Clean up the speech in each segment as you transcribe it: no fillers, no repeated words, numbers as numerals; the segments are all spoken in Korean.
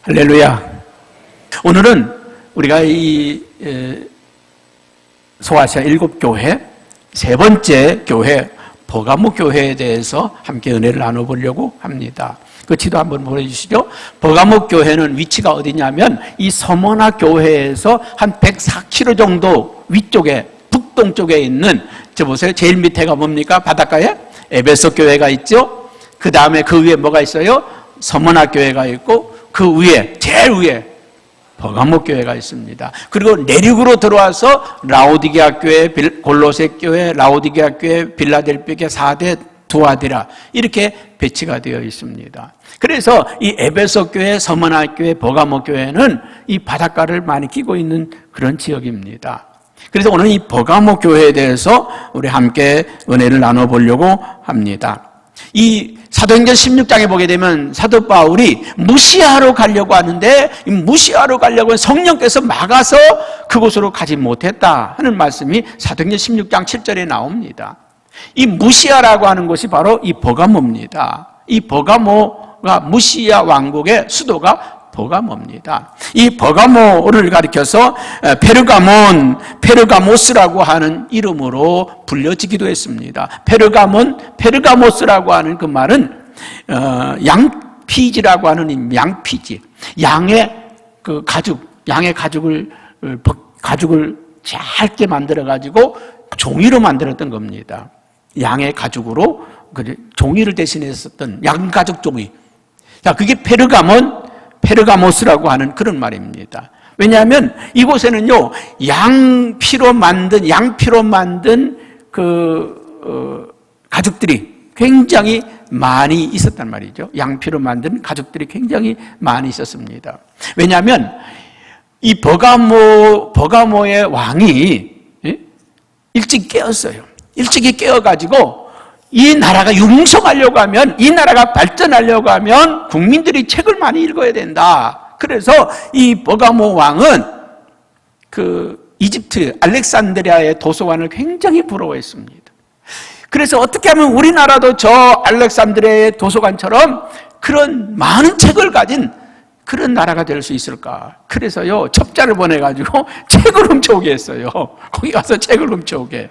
할렐루야. 오늘은 우리가 이 소아시아 7교회 세 번째 교회 버가모 교회에 대해서 함께 은혜를 나눠보려고 합니다. 그 지도 한번 보여주시죠. 버가모 교회는 위치가 어디냐면 이 서머나 교회에서 한 104km 정도 위쪽에 북동쪽에 있는, 저 보세요. 제일 밑에가 뭡니까? 바닷가에 에베소 교회가 있죠. 그 다음에 그 위에 뭐가 있어요? 서머나 교회가 있고, 그 위에 제일 위에 버가모 교회가 있습니다. 그리고 내륙으로 들어와서 라오디게아 교회, 골로새 교회, 라오디게아 교회, 빌라델피아 교회, 사대, 두아디라 이렇게 배치가 되어 있습니다. 그래서 이 에베소 교회, 서머나 교회, 버가모 교회는 이 바닷가를 많이 끼고 있는 그런 지역입니다. 그래서 오늘 이 버가모 교회에 대해서 우리 함께 은혜를 나눠보려고 합니다. 이 사도행전 16장에 보게 되면 사도 바울이 무시아로 가려고 하는데, 무시아로 가려고 성령께서 막아서 그곳으로 가지 못했다 하는 말씀이 사도행전 16장 7절에 나옵니다. 이 무시아라고 하는 곳이 바로 이 버가모입니다. 이 버가모가 무시아 왕국의 수도가 버가모입니다. 이 버가모를 가리켜서 페르가몬, 페르가모스라고 하는 이름으로 불려지기도 했습니다. 페르가모스라고 하는 그 말은 양피지라고 하는 양피지, 양의 그 양의 가죽을 짧게 만들어 가지고 종이로 만들었던 겁니다. 양의 가죽으로 종이를 대신했었던 양가죽 종이. 자, 그게 페르가모스라고 하는 그런 말입니다. 왜냐하면 이곳에는요, 양피로 만든 가죽들이 굉장히 많이 있었단 말이죠. 양피로 만든 가죽들이 굉장히 많이 있었습니다. 왜냐하면 이 버가모의 왕이 일찍 깨었어요. 일찍이 깨어가지고 이 나라가 융성하려고 하면, 이 나라가 발전하려고 하면 국민들이 책을 많이 읽어야 된다. 그래서 이 버가모 왕은 그 이집트 알렉산드리아의 도서관을 굉장히 부러워했습니다. 그래서 어떻게 하면 우리나라도 저 알렉산드리아의 도서관처럼 그런 많은 책을 가진 그런 나라가 될 수 있을까? 그래서요, 첩자를 보내가지고 책을 훔쳐오게 했어요. 거기 가서 책을 훔쳐오게.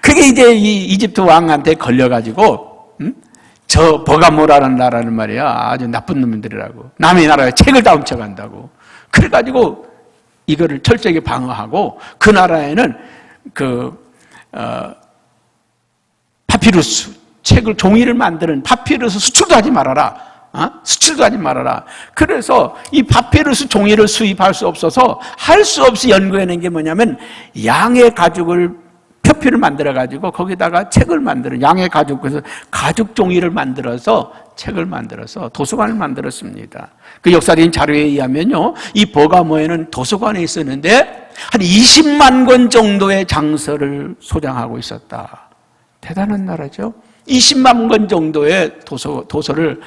그게 이제 이 이집트 왕한테 걸려가지고, 저 버가모라는 나라는 말이야, 아주 나쁜 놈들이라고. 남의 나라에 책을 다 훔쳐간다고. 그래가지고 이거를 철저하게 방어하고, 그 나라에는 파피루스, 종이를 만드는 파피루스 수출도 하지 말아라. 수출도 하지 말아라. 그래서 이 파피루스 종이를 수입할 수 없어서 할 수 없이 연구해낸 게 뭐냐면, 양의 가죽을 표피를 만들어가지고 거기다가 책을 만드는, 양의 가죽에서 가죽 종이를 만들어서 책을 만들어서 도서관을 만들었습니다. 그 역사적인 자료에 의하면요, 이 버가모에는 도서관에 있었는데 한 20만 권 정도의 장서를 소장하고 있었다. 대단한 나라죠. 20만 권 정도의 도서를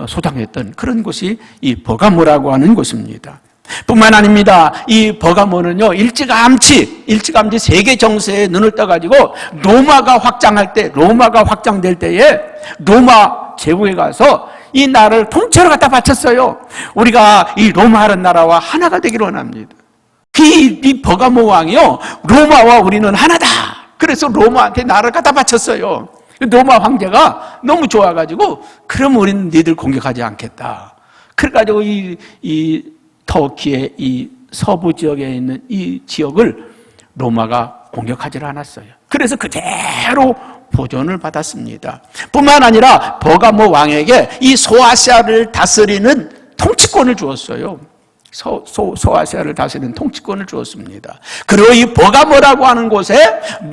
소장했던 그런 곳이 이 버가모라고 하는 곳입니다. 뿐만 아닙니다. 이 버가모는요, 일찌감치 세계 정세에 눈을 떠가지고 로마가 확장될 때에 로마 제국에 가서 이 나라를 통째로 갖다 바쳤어요. 우리가 이 로마라는 나라와 하나가 되기를 원합니다. 이 버가모 왕이요, 로마와 우리는 하나다. 그래서 로마한테 나라를 갖다 바쳤어요. 로마 황제가 너무 좋아가지고, 그럼 우리는 니들 공격하지 않겠다. 그래가지고 이 터키의 이 서부 지역에 있는 이 지역을 로마가 공격하지 않았어요. 그래서 그대로 보존을 받았습니다. 뿐만 아니라 버가모 왕에게 이 소아시아를 다스리는 통치권을 주었어요. 소아시아를 다스리는 통치권을 주었습니다. 그리고 이 버가모라고 하는 곳에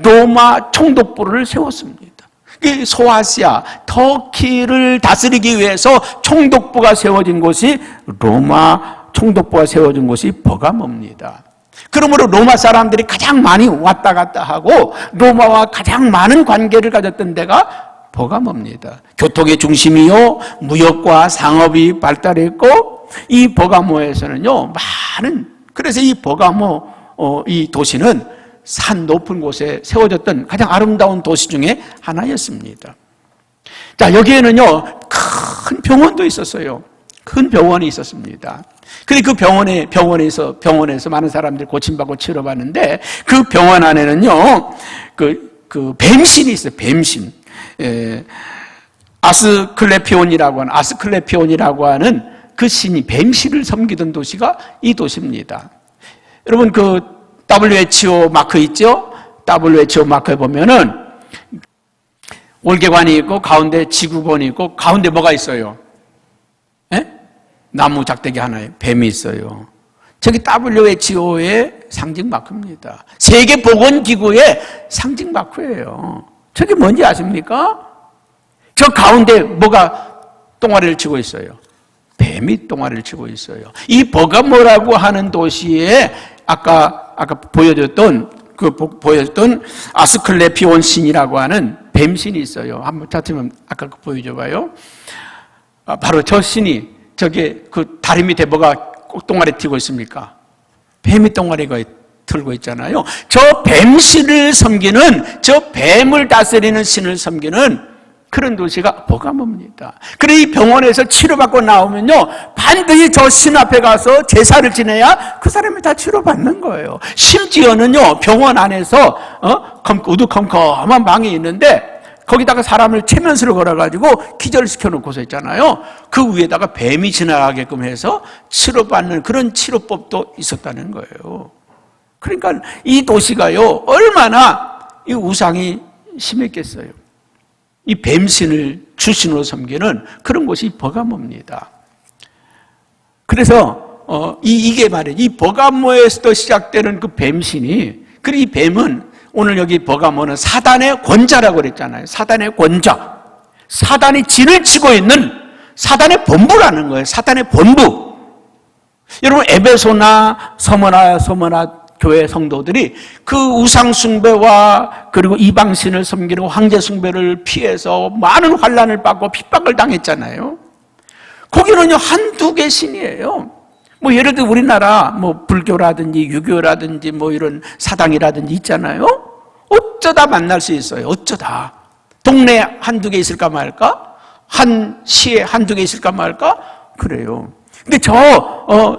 로마 총독부를 세웠습니다. 이 소아시아, 터키를 다스리기 위해서 총독부가 세워진 곳이, 로마 총독부가 세워진 곳이 버가모입니다. 그러므로 로마 사람들이 가장 많이 왔다 갔다 하고 로마와 가장 많은 관계를 가졌던 데가 버가모입니다. 교통의 중심이요, 무역과 상업이 발달했고, 이 버가모에서는요, 그래서 이 버가모 이 도시는 산 높은 곳에 세워졌던 가장 아름다운 도시 중에 하나였습니다. 자, 여기에는요, 큰 병원도 있었어요. 큰 병원이 있었습니다. 근데 그 병원에서 많은 사람들이 고침받고 치료받는데 그 병원 안에는요, 그 뱀신이 있어요, 뱀신. 아스클레피온이라고 하는 그 신이 뱀신을 섬기던 도시가 이 도시입니다. 여러분, 그 WHO 마크 있죠? WHO 마크에 보면은 월계관이 있고 가운데 지구본이 있고 가운데 뭐가 있어요? 나무 작대기 하나에 뱀이 있어요. 저기 WHO의 상징 마크입니다. 세계보건기구의 상징 마크예요. 저게 뭔지 아십니까? 저 가운데 뭐가 똥아리를 치고 있어요? 뱀이 똥아리를 치고 있어요. 이 버가모라고 하는 도시에 아까 보여줬던 아스클레피온 신이라고 하는 뱀신이 있어요. 한번 찾으면 아까 보여줘봐요. 바로 저 신이 저게 그 다리 밑에 뭐가 똥아리 튀고 있습니까? 뱀이 똥아리가 틀고 있잖아요. 저 뱀신을 섬기는, 저 뱀을 다스리는 신을 섬기는 그런 도시가 버가모입니다. 그래 이 병원에서 치료받고 나오면요, 반드시 저 신 앞에 가서 제사를 지내야 그 사람이 다 치료받는 거예요. 심지어는요, 병원 안에서 우두컴컴한 방이 있는데 거기다가 사람을 체면수를 걸어가지고 기절시켜 놓고서 있잖아요. 그 위에다가 뱀이 지나가게끔 해서 치료받는 그런 치료법도 있었다는 거예요. 그러니까 이 도시가요, 얼마나 이 우상이 심했겠어요. 이 뱀신을 주신으로 섬기는 그런 곳이 버가모입니다. 그래서 이게 말이에요. 이 버가모에서도 시작되는 그 뱀신이, 그리고 이 뱀은 오늘 여기 버가모는 사단의 권자라고 그랬잖아요. 사단의 권자. 사단이 진을 치고 있는 사단의 본부라는 거예요. 사단의 본부. 여러분, 에베소나 서머나 교회 성도들이 그 우상숭배와 그리고 이방신을 섬기는 황제숭배를 피해서 많은 환난을 받고 핍박을 당했잖아요. 거기는요, 한두 개 신이에요. 뭐 예를 들어 우리나라 뭐 불교라든지 유교라든지 뭐 이런 사당이라든지 있잖아요. 어쩌다 만날 수 있어요. 어쩌다. 동네에 한두 개 있을까 말까? 한 시에 한두 개 있을까 말까? 그래요. 근데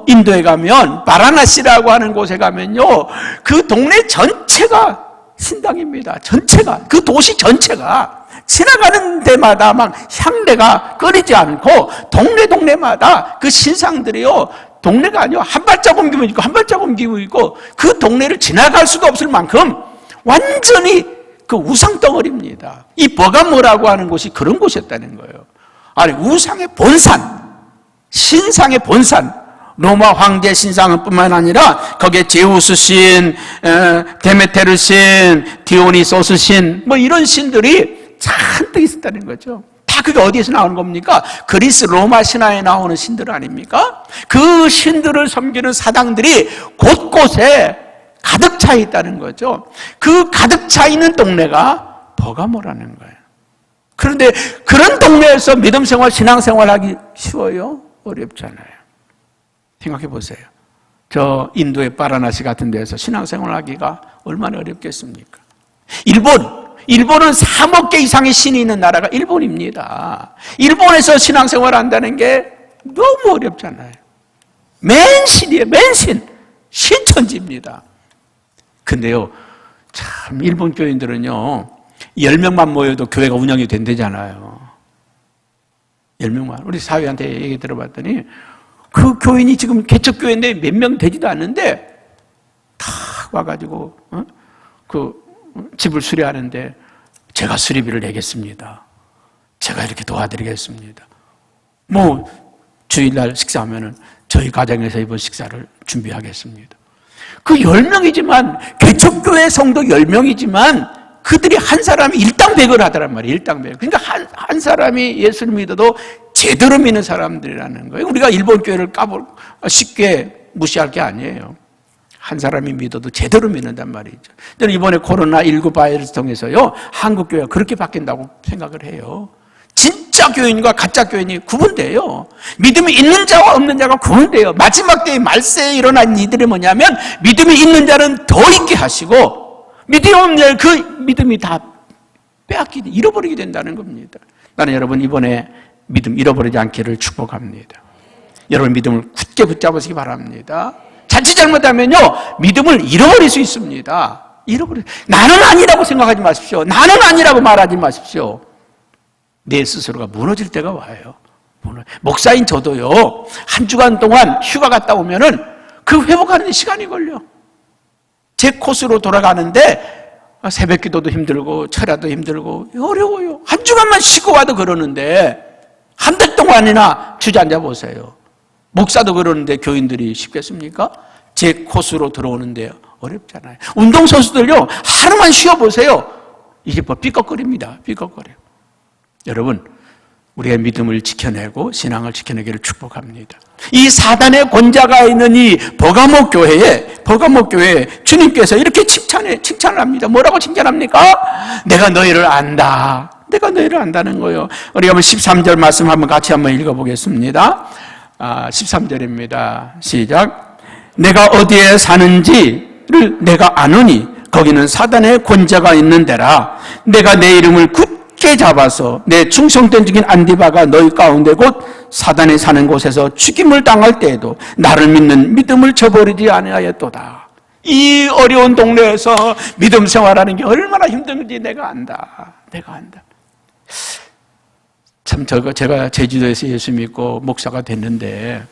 인도에 가면 바라나시라고 하는 곳에 가면요, 그 동네 전체가 신당입니다. 전체가, 그 도시 전체가 지나가는 데마다 막 향내가 끊이지 않고 동네마다 그 신상들이요, 동네가 아니요, 한 발짝 옮기면 있고 한 발짝 옮기면 있고 그 동네를 지나갈 수도 없을 만큼 완전히 그 우상 덩어리입니다. 이 버가모라고 하는 곳이 그런 곳이었다는 거예요. 아니, 우상의 본산, 신상의 본산, 로마 황제 신상은 뿐만 아니라 거기에 제우스 신, 데메테르 신, 디오니소스 신, 뭐 이런 신들이 잔뜩 있었다는 거죠. 다 그게 어디에서 나오는 겁니까? 그리스 로마 신화에 나오는 신들 아닙니까? 그 신들을 섬기는 사당들이 곳곳에 가득 차 있다는 거죠. 그 가득 차 있는 동네가 버가모라는 거예요. 그런데 그런 동네에서 믿음 생활, 신앙 생활하기 쉬워요? 어렵잖아요. 생각해 보세요. 저 인도의 바라나시 같은 데서 신앙 생활하기가 얼마나 어렵겠습니까? 일본은 3억 개 이상의 신이 있는 나라가 일본입니다. 일본에서 신앙 생활 한다는 게 너무 어렵잖아요. 맨신이에요, 맨신. 신천지입니다. 근데요, 참, 일본 교인들은요, 10명만 모여도 교회가 운영이 된대잖아요. 10명만. 우리 사위한테 얘기 들어봤더니, 그 교인이 지금 개척교회인데 몇 명 되지도 않는데, 다 와가지고, 집을 수리하는데, 제가 수리비를 내겠습니다. 제가 이렇게 도와드리겠습니다. 뭐, 주일날 식사하면은 저희 가정에서 이번 식사를 준비하겠습니다. 그 10명이지만, 개척교회 성도 10명이지만, 그들이 한 사람이 일당백을 하더란 말이에요. 일당백. 그러니까 한 사람이 예수를 믿어도 제대로 믿는 사람들이라는 거예요. 우리가 일본 교회를 쉽게 무시할 게 아니에요. 한 사람이 믿어도 제대로 믿는단 말이죠. 저는 이번에 코로나19 바이러스 통해서요, 한국 교회가 그렇게 바뀐다고 생각을 해요. 진짜 교인과 가짜 교인이 구분돼요. 믿음이 있는 자와 없는 자가 구분돼요. 마지막 때의 말세에 일어난 이들이 뭐냐면, 믿음이 있는 자는 더 있게 하시고, 믿음이 없는 자는 그 믿음이 다 잃어버리게 된다는 겁니다. 나는 여러분 이번에 믿음 잃어버리지 않기를 축복합니다. 여러분 믿음을 굳게 붙잡으시기 바랍니다. 자칫 잘못하면요, 믿음을 잃어버릴 수 있습니다. 나는 아니라고 생각하지 마십시오. 나는 아니라고 말하지 마십시오. 내 스스로가 무너질 때가 와요. 목사인 저도요, 한 주간 동안 휴가 갔다 오면은 그 회복하는 데 시간이 걸려. 제 코스로 돌아가는데 새벽 기도도 힘들고 철야도 힘들고 어려워요. 한 주간만 쉬고 와도 그러는데 한 달 동안이나 주저앉아 보세요. 목사도 그러는데 교인들이 쉽겠습니까? 제 코스로 들어오는데 어렵잖아요. 운동선수들요, 하루만 쉬어보세요. 이게 뭐 삐걱거립니다. 삐걱거려요. 여러분, 우리의 믿음을 지켜내고 신앙을 지켜내기를 축복합니다. 이 사단의 권자가 있는 이 버가모 교회에 주님께서 이렇게 칭찬을 합니다. 뭐라고 칭찬합니까? 내가 너희를 안다. 내가 너희를 안다는 거예요. 우리가 한번 13절 말씀 한번 같이 한번 읽어보겠습니다. 13절입니다. 시작. 내가 어디에 사는지를 내가 아느니 거기는 사단의 권자가 있는 데라. 내가 내 이름을 굳게 잡아서 내 충성된 증인 안디바가 너희 가운데 곧 사단이 사는 곳에서 죽임을 당할 때에도 나를 믿는 믿음을 저버리지 아니하였도다. 이 어려운 동네에서 믿음 생활하는 게 얼마나 힘든지 내가 안다. 내가 안다. 참 제가 제주도에서 예수 믿고 목사가 됐는데,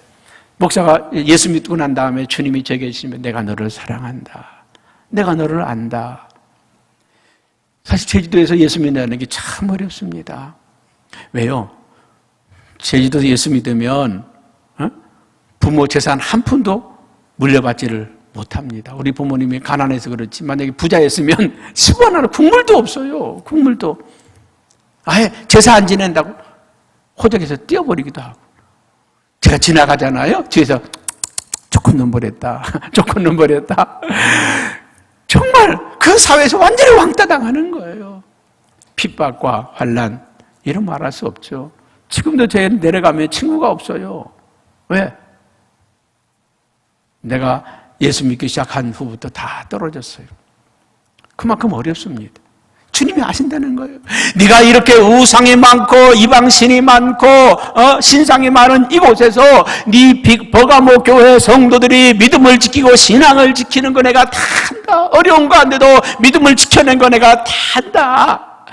목사가 예수 믿고 난 다음에 주님이 제게 주시면 내가 너를 사랑한다. 내가 너를 안다. 사실 제주도에서 예수 믿는다는 게 참 어렵습니다. 왜요? 제주도에서 예수 믿으면 부모 재산 한 푼도 물려받지를 못합니다. 우리 부모님이 가난해서 그렇지 만약에 부자였으면 10원 하나 국물도 없어요. 국물도. 아예 제사 안 지낸다고 호적에서 띄워버리기도 하고. 제가 지나가잖아요. 뒤에서 조금 눈버렸다. 조금 눈버렸다. 정말 그 사회에서 완전히 왕따 당하는 거예요. 핍박과 환난, 이런 말할 수 없죠. 지금도 제 내려가면 친구가 없어요. 왜? 내가 예수 믿기 시작한 후부터 다 떨어졌어요. 그만큼 어렵습니다. 주님이 아신다는 거예요. 네가 이렇게 우상이 많고 이방신이 많고 신상이 많은 이곳에서 네 버가모 교회 성도들이 믿음을 지키고 신앙을 지키는 거 내가 다 한다. 어려운 가운데도 믿음을 지켜낸 거 내가 다 한다.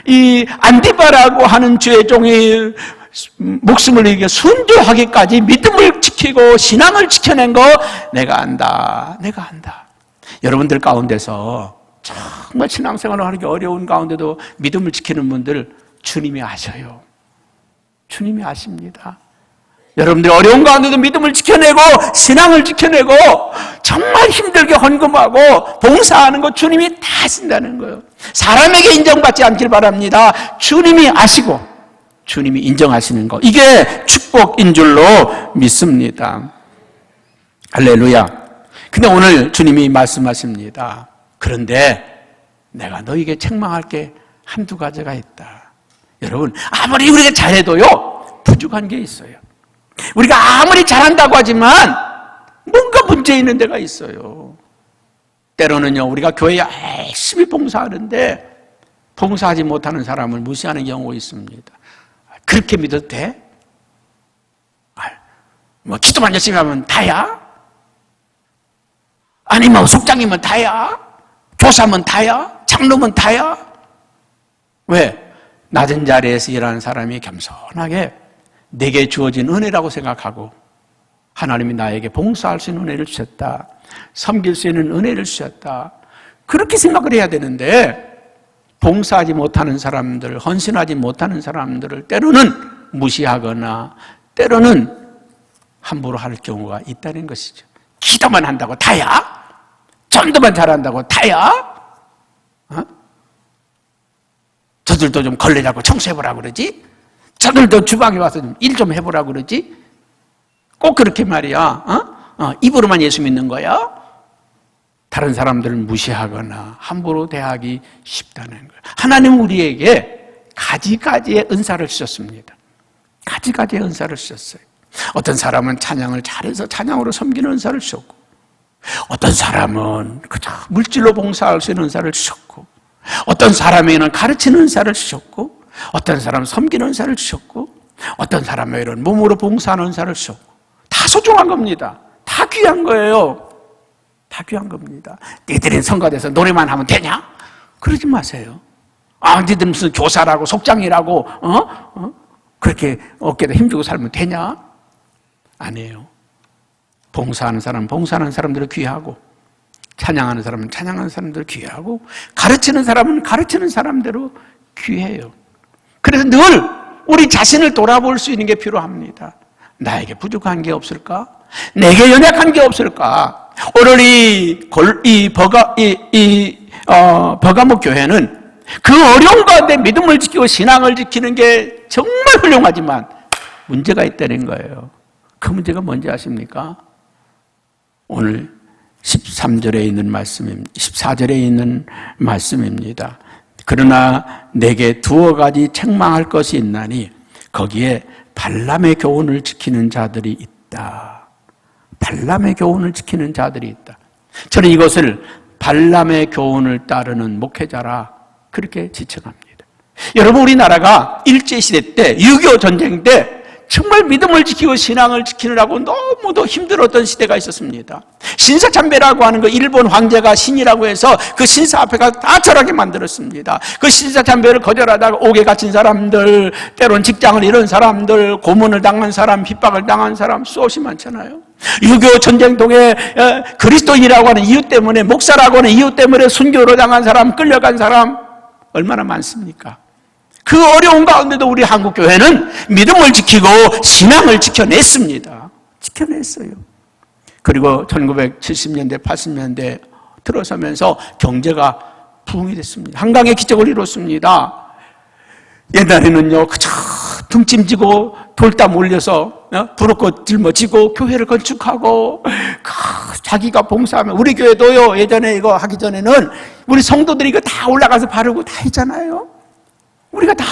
이 안디바라고 하는 주의 종이 목숨을 이겨 순교하기까지 믿음을 지키고 신앙을 지켜낸 거 내가 안다. 내가 안다. 여러분들 가운데서 정말 신앙생활을 하기 어려운 가운데도 믿음을 지키는 분들 주님이 아셔요. 주님이 아십니다. 여러분들 어려운 가운데도 믿음을 지켜내고 신앙을 지켜내고 정말 힘들게 헌금하고 봉사하는 거 주님이 다 아신다는 거예요. 사람에게 인정받지 않길 바랍니다. 주님이 아시고 주님이 인정하시는 거, 이게 축복인 줄로 믿습니다. 할렐루야. 근데 오늘 주님이 말씀하십니다. 그런데 내가 너에게 책망할 게 한두 가지가 있다. 여러분, 아무리 우리가 잘해도요, 부족한 게 있어요. 우리가 아무리 잘한다고 하지만 뭔가 문제 있는 데가 있어요. 때로는요, 우리가 교회에 열심히 봉사하는데 봉사하지 못하는 사람을 무시하는 경우가 있습니다. 그렇게 믿어도 돼? 뭐 기도만 열심히 하면 다야? 아니 뭐 속장이면 다야? 교사면 다야? 장로면 다야? 왜? 낮은 자리에서 일하는 사람이 겸손하게 내게 주어진 은혜라고 생각하고 하나님이 나에게 봉사할 수 있는 은혜를 주셨다. 섬길 수 있는 은혜를 주셨다. 그렇게 생각을 해야 되는데 봉사하지 못하는 사람들, 헌신하지 못하는 사람들을 때로는 무시하거나 때로는 함부로 할 경우가 있다는 것이죠. 기도만 한다고 다야? 전도만 잘한다고 다야? 저들도 좀 걸레라고 청소해보라고 그러지? 저들도 주방에 와서 좀 일 좀 해보라고 그러지? 꼭 그렇게 말이야. 입으로만 예수 믿는 거야? 다른 사람들을 무시하거나 함부로 대하기 쉽다는 거예요. 하나님은 우리에게 가지가지의 은사를 주셨습니다. 가지가지의 은사를 주셨어요. 어떤 사람은 찬양을 잘해서 찬양으로 섬기는 은사를 주셨고, 어떤 사람은 그저 물질로 봉사할 수 있는 은사를 주셨고, 어떤 사람에게는 가르치는 은사를 주셨고, 어떤 사람은 섬기는 은사를 주셨고, 어떤 사람에게는 몸으로 봉사하는 은사를 주셨고, 소중한 겁니다. 다 귀한 거예요. 다 귀한 겁니다. 니들이 성가대서 노래만 하면 되냐? 그러지 마세요. 니들 무슨 교사라고 속장이라고 그렇게 어깨에 힘주고 살면 되냐? 아니에요. 봉사하는 사람들은 귀하고, 찬양하는 사람은 찬양하는 사람들 귀하고, 가르치는 사람은 가르치는 사람대로 귀해요. 그래서 늘 우리 자신을 돌아볼 수 있는 게 필요합니다. 나에게 부족한 게 없을까? 내게 연약한 게 없을까? 오늘 이 버가목 교회는 그 어려운 가운데 믿음을 지키고 신앙을 지키는 게 정말 훌륭하지만 문제가 있다는 거예요. 그 문제가 뭔지 아십니까? 오늘 13절에 있는 말씀입니다. 14절에 있는 말씀입니다. 그러나 내게 두어 가지 책망할 것이 있나니 거기에 발람의 교훈을 지키는 자들이 있다. 발람의 교훈을 지키는 자들이 있다. 저는 이것을 발람의 교훈을 따르는 목회자라 그렇게 지칭합니다. 여러분, 우리나라가 일제시대 때, 6.25 전쟁 때 정말 믿음을 지키고 신앙을 지키느라고 너무도 힘들었던 시대가 있었습니다. 신사참배라고 하는 거, 일본 황제가 신이라고 해서 그 신사 앞에가 다 절하게 만들었습니다. 그 신사참배를 거절하다가 옥에 갇힌 사람들, 때론 직장을 잃은 사람들, 고문을 당한 사람, 핍박을 당한 사람 수없이 많잖아요. 6.25 전쟁통에 그리스도인이라고 하는 이유 때문에, 목사라고 하는 이유 때문에 순교로 당한 사람, 끌려간 사람 얼마나 많습니까? 그 어려운 가운데도 우리 한국교회는 믿음을 지키고 신앙을 지켜냈습니다. 지켜냈어요. 그리고 1970년대, 80년대 들어서면서 경제가 부흥이 됐습니다. 한강의 기적을 이뤘습니다. 옛날에는요, 그저 등짐지고 돌담 올려서 부럽고 짊어지고 교회를 건축하고 자기가 봉사하면, 우리 교회도요, 예전에 이거 하기 전에는 우리 성도들이 이거 다 올라가서 바르고 다 했잖아요. 우리가 다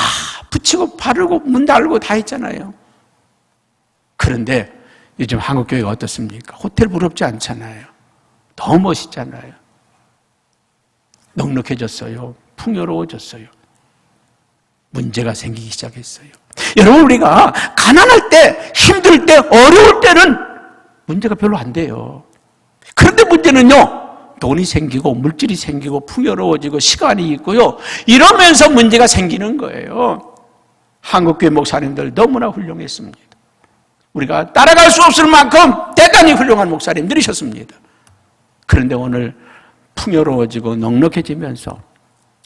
붙이고 바르고 문 달고 다 했잖아요. 그런데 요즘 한국교회가 어떻습니까? 호텔 부럽지 않잖아요. 너무 멋있잖아요. 넉넉해졌어요. 풍요로워졌어요. 문제가 생기기 시작했어요. 여러분, 우리가 가난할 때, 힘들 때, 어려울 때는 문제가 별로 안 돼요. 그런데 문제는요, 돈이 생기고 물질이 생기고 풍요로워지고 시간이 있고요, 이러면서 문제가 생기는 거예요. 한국교회 목사님들 너무나 훌륭했습니다. 우리가 따라갈 수 없을 만큼 대단히 훌륭한 목사님들이셨습니다. 그런데 오늘 풍요로워지고 넉넉해지면서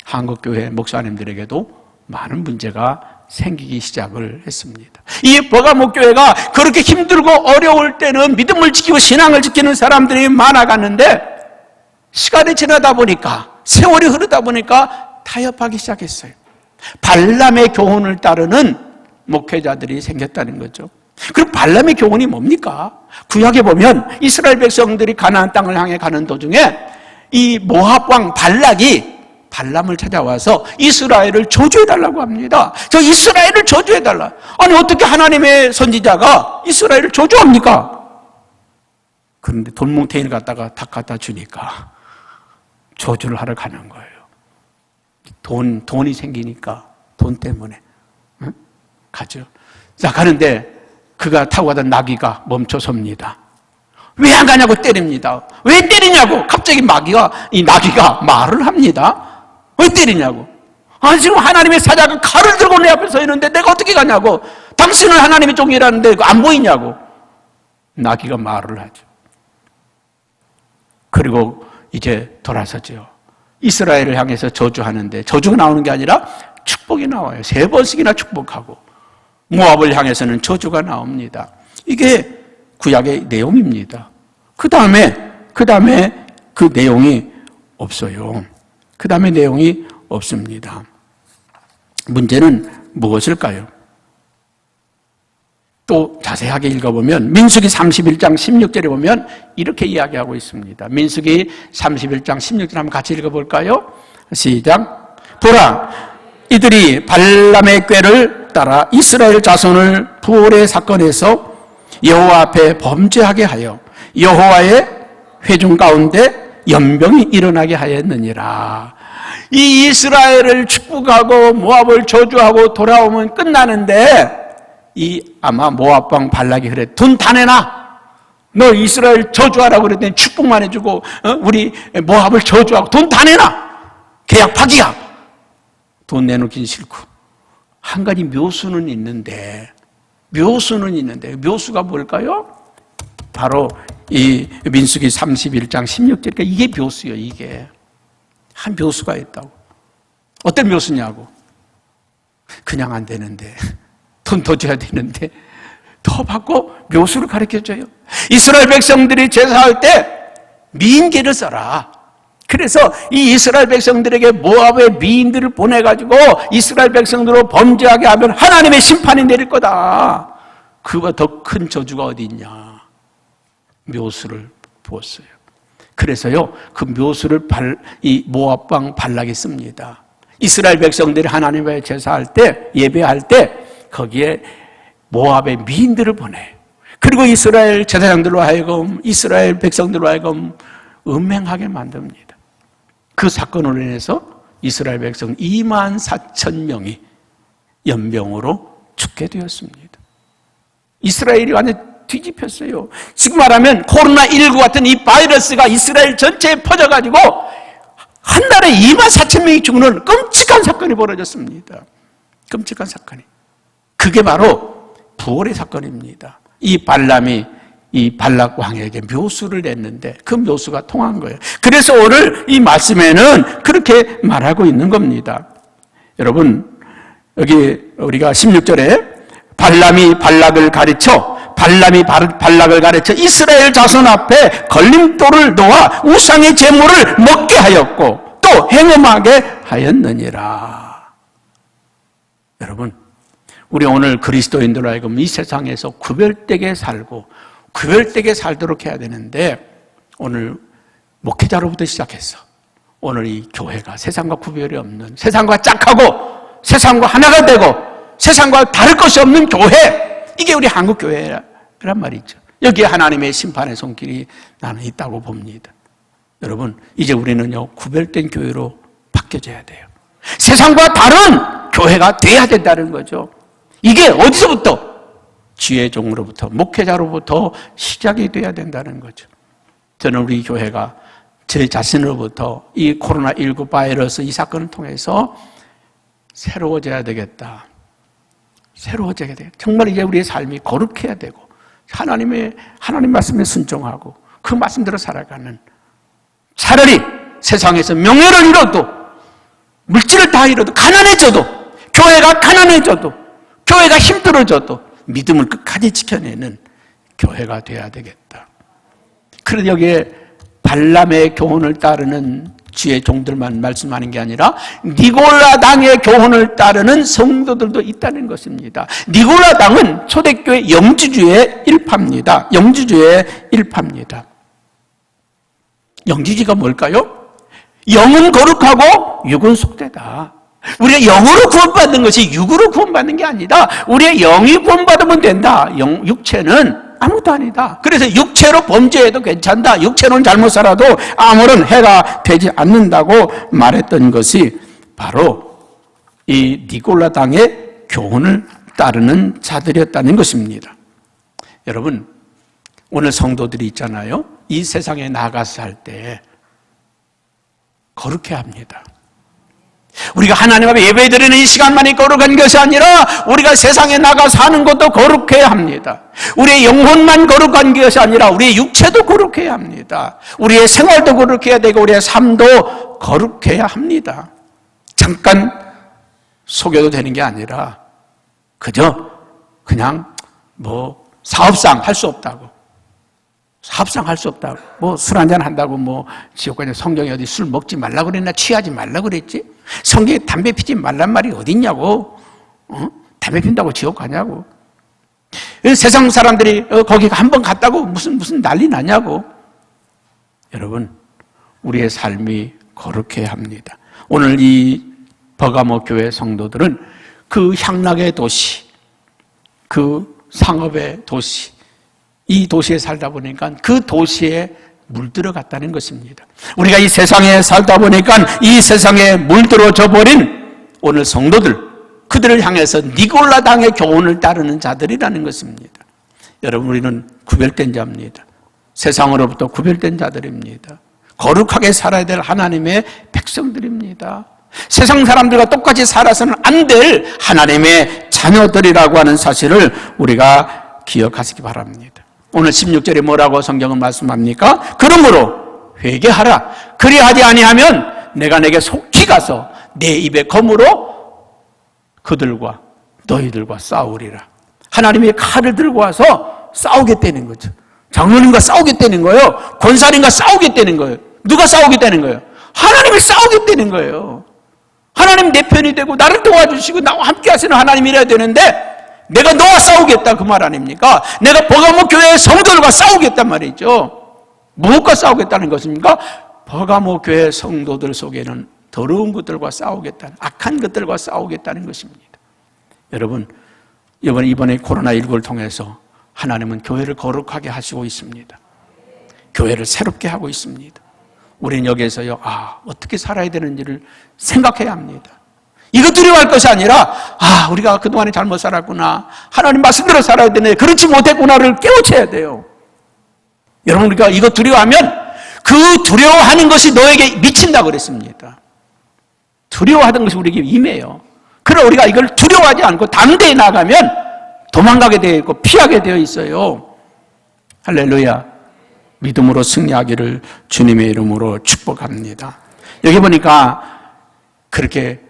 한국교회 목사님들에게도 많은 문제가 생기기 시작을 했습니다. 이 버가목 교회가 그렇게 힘들고 어려울 때는 믿음을 지키고 신앙을 지키는 사람들이 많아갔는데, 시간이 지나다 보니까, 세월이 흐르다 보니까 타협하기 시작했어요. 발람의 교훈을 따르는 목회자들이 생겼다는 거죠. 그럼 발람의 교훈이 뭡니까? 구약에 보면 이스라엘 백성들이 가나안 땅을 향해 가는 도중에 이 모압 왕 발락이 발람을 찾아와서 이스라엘을 저주해달라고 합니다. 저 이스라엘을 저주해달라. 아니, 어떻게 하나님의 선지자가 이스라엘을 저주합니까? 그런데 돌뭉탱이를 갖다가 다 갖다 주니까 저주를 하러 가는 거예요. 돈이 생기니까, 돈 때문에. 응? 가죠. 자, 가는데 그가 타고 가던 나귀가 멈춰섭니다. 왜 안 가냐고 때립니다. 왜 때리냐고. 갑자기 이 나귀가 말을 합니다. 왜 때리냐고. 아니, 지금 하나님의 사자가 칼을 들고 내 앞에 서 있는데 내가 어떻게 가냐고. 당신은 하나님의 종이라는데 안 보이냐고. 나귀가 말을 하죠. 그리고 이제 돌아서죠. 이스라엘을 향해서 저주하는데, 저주가 나오는 게 아니라 축복이 나와요. 3번씩이나 축복하고. 모압을 향해서는 저주가 나옵니다. 이게 구약의 내용입니다. 그 다음에 그 내용이 없어요. 그 다음에 내용이 없습니다. 문제는 무엇일까요? 또 자세하게 읽어보면 민수기 31장 16절에 보면 이렇게 이야기하고 있습니다. 민수기 31장 16절 한번 같이 읽어볼까요? 시작. 보라, 이들이 발람의 꾀를 따라 이스라엘 자손을 부올의 사건에서 여호와 앞에 범죄하게 하여 여호와의 회중 가운데 연병이 일어나게 하였느니라. 이 이스라엘을 축복하고 모압을 저주하고 돌아오면 끝나는데, 아마 모압 왕 발락이 그래, 돈 다 내놔. 너 이스라엘 저주하라고 그랬더니 축복만 해주고 우리 모압을 저주하고 돈 다 내놔. 계약 파기야. 돈 내놓긴 싫고. 한 가지 묘수는 있는데 묘수가 뭘까요? 바로 이 민수기 31장 16절이니까 이게 묘수예요. 이게 한 묘수가 있다고. 어떤 묘수냐고. 그냥 안 되는데 돈 더 줘야 되는데 더 받고 묘수를 가르쳐줘요. 이스라엘 백성들이 제사할 때 미인계를 써라. 그래서 이 이스라엘 백성들에게 모압의 미인들을 보내가지고 이스라엘 백성들로 범죄하게 하면 하나님의 심판이 내릴 거다. 그보다 더 큰 저주가 어디 있냐. 묘수를 부었어요. 그래서요, 그 묘수를 이 모압 왕 발락이 씁니다. 이스라엘 백성들이 하나님의 제사할 때, 예배할 때 거기에 모압의 미인들을 보내. 그리고 이스라엘 제사장들로 하여금, 이스라엘 백성들로 하여금 음행하게 만듭니다. 그 사건으로 인해서 이스라엘 백성 24,000명이 연병으로 죽게 되었습니다. 이스라엘이 완전 뒤집혔어요. 지금 말하면 코로나19 같은 이 바이러스가 이스라엘 전체에 퍼져가지고 한 달에 24,000명이 죽는 끔찍한 사건이 벌어졌습니다. 끔찍한 사건이. 그게 바로 부활의 사건입니다. 이 발람이 이 발락 왕에게 묘수를 냈는데 그 묘수가 통한 거예요. 그래서 오늘 이 말씀에는 그렇게 말하고 있는 겁니다. 여러분, 여기 우리가 16절에 발람이 발락을 가르쳐 이스라엘 자손 앞에 걸림돌을 놓아 우상의 제물을 먹게 하였고 또 행음하게 하였느니라. 여러분, 우리 오늘 그리스도인들로 하여금 이 세상에서 구별되게 살도록 해야 되는데 오늘 목회자로부터 시작해서 오늘 이 교회가 세상과 구별이 없는, 세상과 짝하고 세상과 하나가 되고 세상과 다를 것이 없는 교회, 이게 우리 한국교회란 말이죠. 여기에 하나님의 심판의 손길이 나는 있다고 봅니다. 여러분, 이제 우리는요, 구별된 교회로 바뀌어져야 돼요. 세상과 다른 교회가 돼야 된다는 거죠. 이게 어디서부터? 주의 종으로부터, 목회자로부터 시작이 돼야 된다는 거죠. 저는 우리 교회가 제 자신으로부터 이 코로나19 바이러스 이 사건을 통해서 새로워져야 되겠다. 새로워져야 돼요. 정말 이제 우리의 삶이 거룩해야 되고 하나님 말씀에 순종하고 그 말씀대로 살아가는, 차라리 세상에서 명예를 잃어도 물질을 다 잃어도 가난해져도 교회가 가난해져도 교회가 힘들어져도 믿음을 끝까지 지켜내는 교회가 돼야 되겠다. 그런데 여기에 발람의 교훈을 따르는 주의 종들만 말씀하는 게 아니라 니골라 당의 교훈을 따르는 성도들도 있다는 것입니다. 니골라 당은 초대교회 영주주의 일파입니다. 영주주의가 뭘까요? 영은 거룩하고 육은 속되다. 우리가 영으로 구원받는 것이 육으로 구원받는 게 아니다. 우리의 영이 구원받으면 된다. 육체는 아무것도 아니다. 그래서 육체로 범죄해도 괜찮다. 육체로는 잘못 살아도 아무런 해가 되지 않는다고 말했던 것이 바로 이 니골라 당의 교훈을 따르는 자들이었다는 것입니다. 여러분, 오늘 성도들이 있잖아요. 이 세상에 나가서 살 때 거룩해야 합니다. 우리가 하나님 앞에 예배드리는 이 시간만이 거룩한 것이 아니라 우리가 세상에 나가 사는 것도 거룩해야 합니다. 우리의 영혼만 거룩한 것이 아니라 우리의 육체도 거룩해야 합니다. 우리의 생활도 거룩해야 되고 우리의 삶도 거룩해야 합니다. 잠깐 속여도 되는 게 아니라 그냥 사업상 할 수 없다고, 술 한잔 한다고 지옥 가냐, 성경에 어디 술 먹지 말라고 그랬나, 취하지 말라고 그랬지? 성경에 담배 피지 말란 말이 어디 있냐고. 담배 핀다고 지옥 가냐고. 세상 사람들이 거기 한번 갔다고 무슨 난리 나냐고. 여러분, 우리의 삶이 거룩해야 합니다. 오늘 이 버가모 교회 성도들은 그 향락의 도시, 그 상업의 도시, 이 도시에 살다 보니까 그 도시에 물들어갔다는 것입니다. 우리가 이 세상에 살다 보니까 이 세상에 물들어져 버린 오늘 성도들, 그들을 향해서 니골라 당의 교훈을 따르는 자들이라는 것입니다. 여러분, 우리는 구별된 자입니다. 세상으로부터 구별된 자들입니다. 거룩하게 살아야 될 하나님의 백성들입니다. 세상 사람들과 똑같이 살아서는 안 될 하나님의 자녀들이라고 하는 사실을 우리가 기억하시기 바랍니다. 오늘 16절에 뭐라고 성경은 말씀합니까? 그러므로 회개하라. 그리하지 아니하면 내가 내게 속히 가서 내 입에 검으로 그들과 너희들과 싸우리라. 하나님이 칼을 들고 와서 싸우겠다는 거죠. 장로님과 싸우겠다는 거예요. 권사님과 싸우겠다는 거예요. 누가 싸우겠다는 거예요? 하나님이 싸우겠다는 거예요. 하나님 내 편이 되고 나를 도와주시고 나와 함께 하시는 하나님이라야 되는데 내가 너와 싸우겠다 그 말 아닙니까? 내가 버가모 교회의 성도들과 싸우겠단 말이죠. 무엇과 싸우겠다는 것입니까? 버가모 교회 성도들 속에는 더러운 것들과 싸우겠다는, 악한 것들과 싸우겠다는 것입니다. 여러분, 이번에 코로나19를 통해서 하나님은 교회를 거룩하게 하시고 있습니다. 교회를 새롭게 하고 있습니다. 우리는 여기에서요, 어떻게 살아야 되는지를 생각해야 합니다. 이거 두려워할 것이 아니라, 우리가 그동안에 잘못 살았구나. 하나님 말씀대로 살아야 되네. 그렇지 못했구나를 깨우쳐야 돼요. 여러분, 우리가 이거 두려워하면 그 두려워하는 것이 너에게 미친다고 그랬습니다. 두려워하던 것이 우리에게 임해요. 그러나 우리가 이걸 두려워하지 않고 담대히 나가면 도망가게 되어 있고 피하게 되어 있어요. 할렐루야. 믿음으로 승리하기를 주님의 이름으로 축복합니다. 여기 보니까 그렇게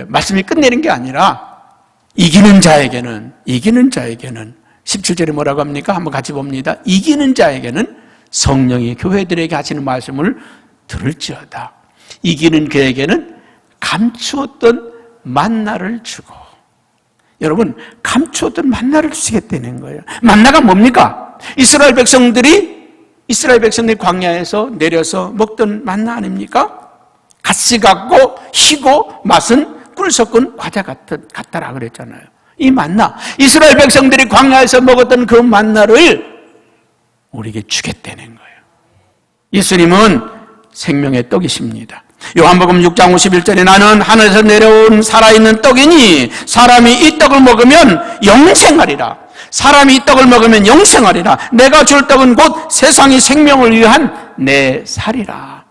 말씀이 끝내는 게 아니라 이기는 자에게는 17절에 뭐라고 합니까? 한번 같이 봅니다. 이기는 자에게는 성령이 교회들에게 하시는 말씀을 들을지어다. 이기는 그에게는 감추었던 만나를 주고, 여러분, 감추었던 만나를 주시겠다는 거예요. 만나가 뭡니까? 이스라엘 백성들이 광야에서 내려서 먹던 만나 아닙니까? 가시 같고 희고 맛은 꿀 섞은 과자 같다라 그랬잖아요. 이 만나, 이스라엘 백성들이 광야에서 먹었던 그 만나를 우리에게 주겠다는 거예요. 예수님은 생명의 떡이십니다. 요한복음 6장 51절에 나는 하늘에서 내려온 살아있는 떡이니 사람이 이 떡을 먹으면 영생하리라. 사람이 이 떡을 먹으면 영생하리라. 내가 줄 떡은 곧 세상의 생명을 위한 내 살이라.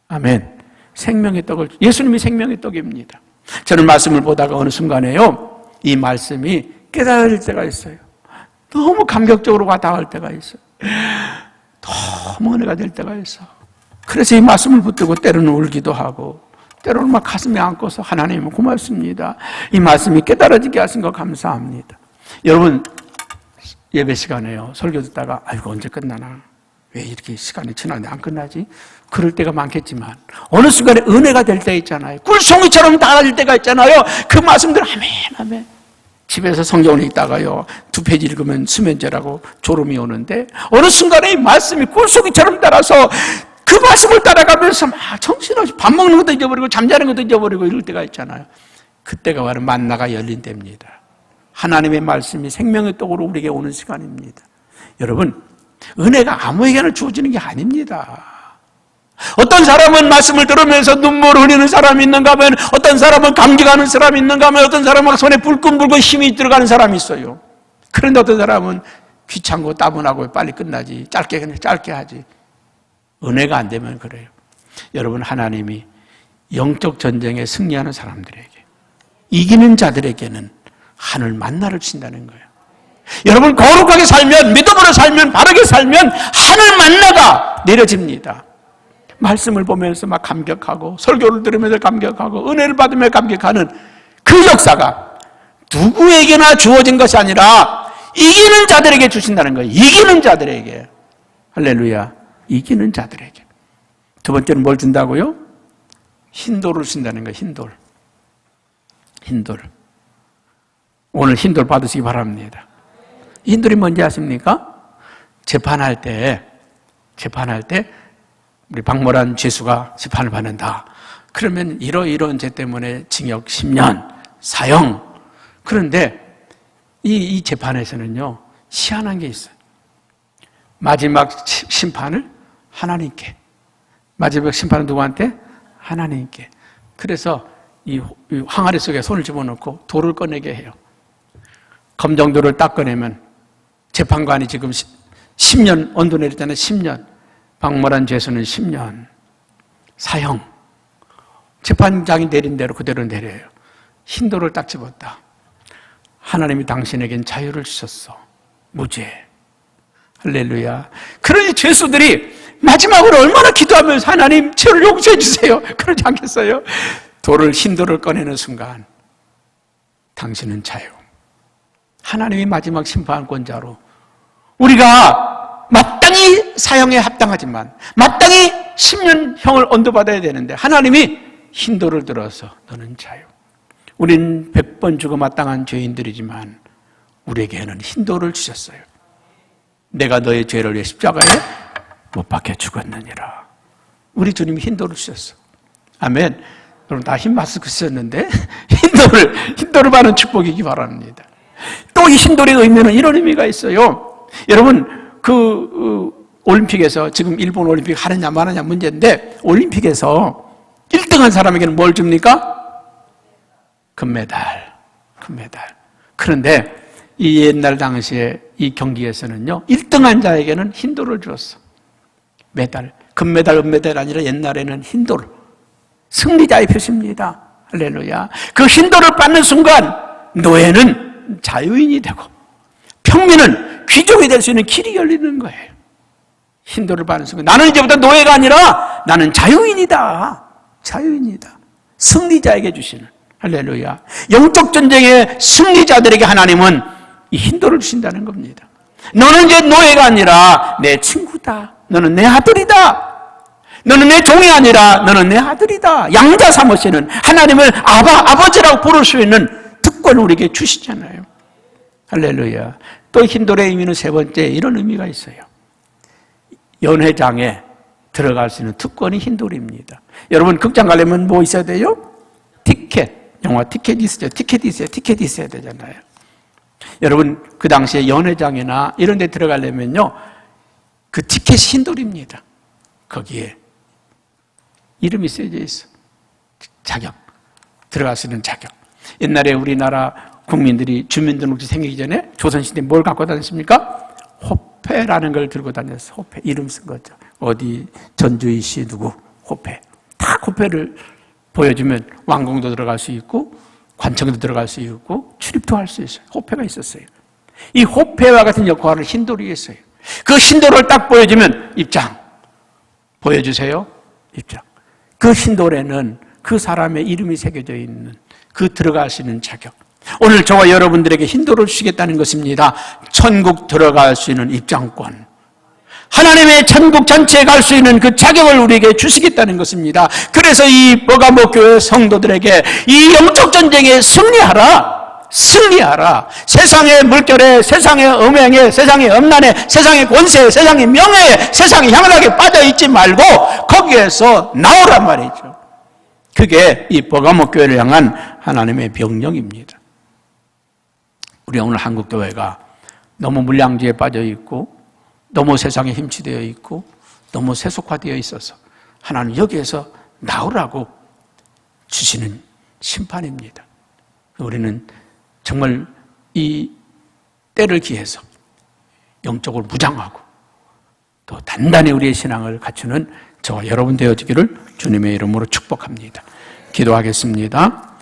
아멘. 생명의 떡을, 예수님이 생명의 떡입니다. 저는 말씀을 보다가 어느 순간에요, 이 말씀이 깨달을 때가 있어요. 너무 감격적으로 와닿을 때가 있어요. 너무 은혜가 될 때가 있어. 그래서 이 말씀을 붙들고 때로는 울기도 하고 때로는 막 가슴에 안고서 하나님 고맙습니다. 이 말씀이 깨달아지게 하신 거 감사합니다. 여러분, 예배 시간에요, 설교 듣다가 아이고 언제 끝나나, 왜 이렇게 시간이 지나는데 안 끝나지? 그럴 때가 많겠지만 어느 순간에 은혜가 될 때 있잖아요. 꿀송이처럼 달아질 때가 있잖아요. 그 말씀들 아멘 아멘. 집에서 성경을 읽다가요 2페이지 읽으면 수면제라고 졸음이 오는데 어느 순간에 이 말씀이 꿀송이처럼 달아서 그 말씀을 따라가면서 막 정신없이 밥 먹는 것도 잊어버리고 잠자는 것도 잊어버리고 이럴 때가 있잖아요. 그때가 바로 만나가 열린 때입니다. 하나님의 말씀이 생명의 떡으로 우리에게 오는 시간입니다. 여러분, 은혜가 아무에게나 주어지는 게 아닙니다. 어떤 사람은 말씀을 들으면서 눈물 흘리는 사람이 있는가 하면, 어떤 사람은 감격하는 사람이 있는가 하면, 어떤 사람은 손에 불끈불끈 힘이 들어가는 사람이 있어요. 그런데 어떤 사람은 귀찮고 따분하고 빨리 끝나지, 짧게 하지. 은혜가 안 되면 그래요. 여러분, 하나님이 영적 전쟁에 승리하는 사람들에게, 이기는 자들에게는 하늘 만나를 주신다는 거예요. 여러분, 거룩하게 살면, 믿음으로 살면, 바르게 살면 하늘 만나가 내려집니다. 말씀을 보면서 막 감격하고, 설교를 들으면서 감격하고, 은혜를 받으며 감격하는 그 역사가 누구에게나 주어진 것이 아니라 이기는 자들에게 주신다는 거예요. 이기는 자들에게. 할렐루야. 이기는 자들에게. 두 번째는 뭘 준다고요? 흰돌을 준다는 거예요. 흰돌. 오늘 흰돌 받으시기 바랍니다. 흰돌이 뭔지 아십니까? 재판할 때 우리 박모란 죄수가 재판을 받는다. 그러면 이런 죄 때문에 징역 10년, 사형. 그런데 이 재판에서는요, 희한한 게 있어요. 마지막 심판을 하나님께. 마지막 심판은 누구한테? 하나님께. 그래서 이 항아리 속에 손을 집어넣고 돌을 꺼내게 해요. 검정돌을 딱 꺼내면 재판관이 지금 10년 언도 내렸잖아요. 10년. 방모란 죄수는 10년. 사형. 재판장이 내린 대로 그대로 내려요. 흰돌을 딱 집었다. 하나님이 당신에겐 자유를 주셨어. 무죄. 할렐루야. 그러니 죄수들이 마지막으로 얼마나 기도하면서 하나님 저를 용서해 주세요. 그러지 않겠어요? 흰돌을 꺼내는 순간 당신은 자유. 하나님이 마지막 심판권자로 우리가 마땅히 사형에 합당하지만 마땅히 10년 형을 언도받아야 되는데 하나님이 흰돌을 들어서 너는 자유. 우린 100번 죽어 마땅한 죄인들이지만 우리에게는 흰돌을 주셨어요. 내가 너의 죄를 위해 십자가에 못 박혀 죽었느니라. 우리 주님이 흰돌을 주셨어. 아멘. 여러분 다 흰 마스크 쓰셨는데 흰돌을 받는 축복이기 바랍니다. 또 이 흰돌의 의미는 이런 의미가 있어요. 여러분 올림픽에서 지금 일본 올림픽 하느냐 마느냐 문제인데 올림픽에서 1등한 사람에게는 뭘 줍니까? 금메달. 그런데 이 옛날 당시에 이 경기에서는요 1등한 자에게는 흰돌을 주었어. 메달, 금메달, 은메달 아니라 옛날에는 흰돌. 승리자의 표시입니다. 할렐루야. 그 흰돌을 받는 순간 노예는 자유인이 되고 평민은 귀족이 될 수 있는 길이 열리는 거예요. 흰돌을 받는 순간 나는 이제부터 노예가 아니라 나는 자유인이다. 승리자에게 주시는. 할렐루야. 영적 전쟁의 승리자들에게 하나님은 이 흰돌을 주신다는 겁니다. 너는 이제 노예가 아니라 내 친구다. 너는 내 아들이다. 너는 내 종이 아니라 너는 내 아들이다. 양자 삼으시는 하나님을 아버지라고 부를 수 있는 특권을 우리에게 주시잖아요. 할렐루야. 또 흰돌의 의미는 세 번째 이런 의미가 있어요. 연회장에 들어갈 수 있는 특권이 흰돌입니다. 여러분 극장 가려면 뭐 있어야 돼요? 티켓. 영화 티켓이 있어요. 티켓이 있어야 되잖아요. 여러분 그 당시에 연회장이나 이런 데 들어가려면요 그 티켓이 흰돌입니다. 거기에 이름이 쓰여져 있어. 자격. 들어갈 수 있는 자격. 옛날에 우리나라 국민들이 주민등록증 생기기 전에 조선시대에 뭘 갖고 다녔습니까? 호패라는 걸 들고 다녔어. 호패. 이름 쓴 거죠. 어디 전주이시 누구 호패. 다 호패를 보여주면 왕궁도 들어갈 수 있고 관청도 들어갈 수 있고 출입도 할 수 있어요. 호패가 있었어요. 이 호패와 같은 역할을 흰돌이 했어요. 그 흰돌을 딱 보여주면 입장. 보여주세요. 입장. 그 흰돌에는 그 사람의 이름이 새겨져 있는 그 들어갈 수 있는 자격. 오늘 저와 여러분들에게 흰돌을 주시겠다는 것입니다. 천국 들어갈 수 있는 입장권. 하나님의 천국 전체에 갈 수 있는 그 자격을 우리에게 주시겠다는 것입니다. 그래서 이 버가모 교회 성도들에게 이 영적 전쟁에 승리하라. 세상의 물결에, 세상의 음행에, 세상의 음란에, 세상의 권세에, 세상의 명예에, 세상의 향락에 빠져있지 말고 거기에서 나오란 말이죠. 그게 이 버가모 교회를 향한 하나님의 명령입니다. 우리 오늘 한국교회가 너무 물량주의에 빠져있고 너무 세상에 힘취되어 있고 너무 세속화되어 있어서 하나님 여기에서 나오라고 주시는 심판입니다. 우리는 정말 이 때를 기해서 영적으로 무장하고 또 단단히 우리의 신앙을 갖추는 저와 여러분 되어지기를 주님의 이름으로 축복합니다. 기도하겠습니다.